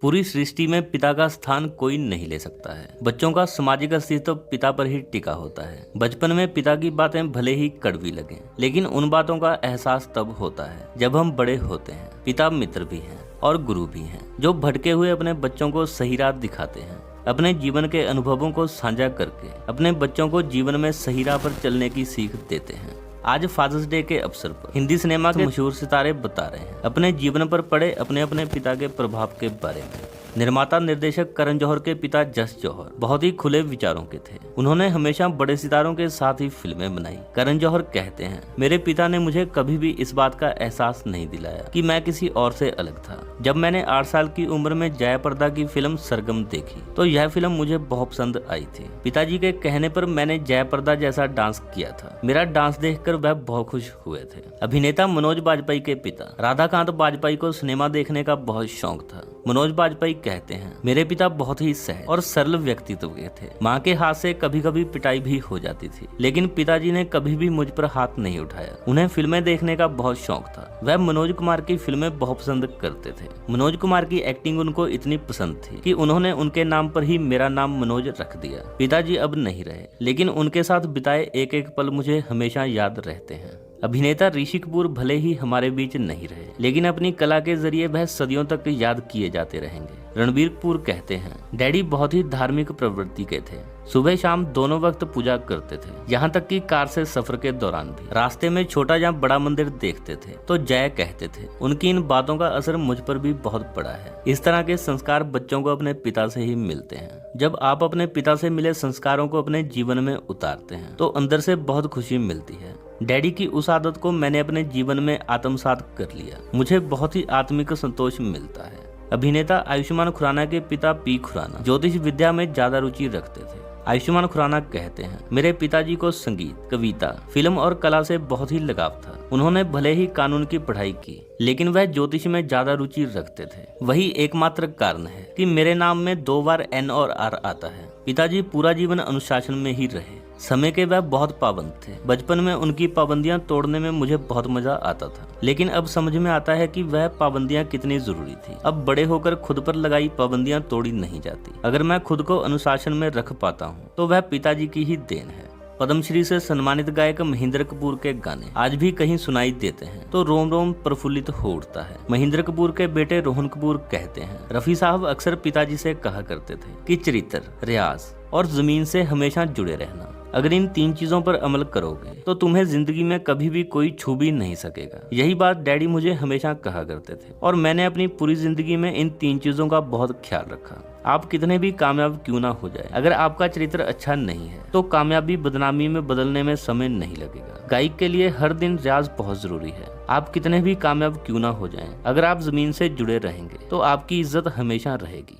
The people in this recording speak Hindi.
पूरी सृष्टि में पिता का स्थान कोई नहीं ले सकता है। बच्चों का सामाजिक अस्तित्व पिता पर ही टिका होता है। बचपन में पिता की बातें भले ही कड़वी लगें, लेकिन उन बातों का एहसास तब होता है जब हम बड़े होते हैं। पिता मित्र भी हैं और गुरु भी हैं, जो भटके हुए अपने बच्चों को सही राह दिखाते हैं। अपने जीवन के अनुभवों को साझा करके अपने बच्चों को जीवन में सही राह पर चलने की सीख देते हैं। आज फादर्स डे के अवसर पर हिंदी सिनेमा के मशहूर सितारे बता रहे हैं अपने जीवन पर पड़े अपने अपने पिता के प्रभाव के बारे में। निर्माता निर्देशक करण जौहर के पिता जस जौहर बहुत ही खुले विचारों के थे। उन्होंने हमेशा बड़े सितारों के साथ ही फिल्में बनाई। करण जौहर कहते हैं, मेरे पिता ने मुझे कभी भी इस बात का एहसास नहीं दिलाया कि मैं किसी और से अलग था। जब मैंने 8 साल की उम्र में जयाप्रदा की फिल्म सरगम देखी तो यह फिल्म मुझे बहुत पसंद आई थी। पिताजी के कहने पर मैंने जयाप्रदा जैसा डांस किया था। मेरा डांस देखकर वह बहुत खुश हुए थे। अभिनेता मनोज बाजपेयी के पिता राधाकांत बाजपेयी को सिनेमा देखने का बहुत शौक था। मनोज बाजपेयी कहते हैं, मेरे पिता बहुत ही सहज और सरल व्यक्तित्व के थे। माँ के हाथ से कभी कभी पिटाई भी हो जाती थी, लेकिन पिताजी ने कभी भी मुझ पर हाथ नहीं उठाया। उन्हें फिल्में देखने का बहुत शौक था। वह मनोज कुमार की फिल्में बहुत पसंद करते थे। मनोज कुमार की एक्टिंग उनको इतनी पसंद थी कि उन्होंने उनके नाम पर ही मेरा नाम मनोज रख दिया। पिताजी अब नहीं रहे, लेकिन उनके साथ बिताए एक एक पल मुझे हमेशा याद रहते हैं। अभिनेता ऋषि कपूर भले ही हमारे बीच नहीं रहे, लेकिन अपनी कला के जरिए वह सदियों तक याद किए जाते रहेंगे। रणबीर कपूर कहते हैं, डैडी बहुत ही धार्मिक प्रवृत्ति के थे। सुबह शाम दोनों वक्त पूजा करते थे, यहाँ तक कि कार से सफर के दौरान भी। रास्ते में छोटा या बड़ा मंदिर देखते थे तो जय कहते थे। उनकी इन बातों का असर मुझ पर भी बहुत पड़ा है। इस तरह के संस्कार बच्चों को अपने पिता से ही मिलते हैं। जब आप अपने पिता से मिले संस्कारों को अपने जीवन में उतारते हैं तो अंदर से बहुत खुशी मिलती है। डैडी की उस आदत को मैंने अपने जीवन में आत्मसात कर लिया। मुझे बहुत ही आत्मिक संतोष मिलता है। अभिनेता आयुष्मान खुराना के पिता पी खुराना ज्योतिष विद्या में ज्यादा रुचि रखते थे। आयुष्मान खुराना कहते हैं, मेरे पिताजी को संगीत, कविता, फिल्म और कला से बहुत ही लगाव था। उन्होंने भले ही कानून की पढ़ाई की, लेकिन वह ज्योतिष में ज्यादा रुचि रखते थे। वही एकमात्र कारण है कि मेरे नाम में 2 बार N और R आता है। पिताजी पूरा जीवन अनुशासन में ही रहे। समय के वह बहुत पाबंद थे। बचपन में उनकी पाबंदियां तोड़ने में मुझे बहुत मजा आता था, लेकिन अब समझ में आता है कि वह पाबंदियां कितनी जरूरी थी। अब बड़े होकर खुद पर लगाई पाबंदियां तोड़ी नहीं जाती। अगर मैं खुद को अनुशासन में रख पाता हूं तो वह पिताजी की ही देन है। पद्मश्री से सम्मानित गायक महेंद्र कपूर के गाने आज भी कहीं सुनाई देते हैं तो रोम रोम प्रफुल्लित हो उठता है। महेंद्र कपूर के बेटे रोहन कपूर कहते हैं, रफी साहब अक्सर पिताजी से कहा करते थे कि चरित्र, रियाज और जमीन से हमेशा जुड़े रहना। अगर इन 3 चीजों पर अमल करोगे तो तुम्हें जिंदगी में कभी भी कोई छू भी नहीं सकेगा। यही बात डैडी मुझे हमेशा कहा करते थे और मैंने अपनी पूरी जिंदगी में इन 3 चीजों का बहुत ख्याल रखा। आप कितने भी कामयाब क्यों ना हो जाए, अगर आपका चरित्र अच्छा नहीं है तो कामयाबी बदनामी में बदलने में समय नहीं लगेगा। गायक के लिए हर दिन रियाज बहुत जरूरी है। आप कितने भी कामयाब क्यों ना हो जाएं, अगर आप जमीन से जुड़े रहेंगे तो आपकी इज्जत हमेशा रहेगी।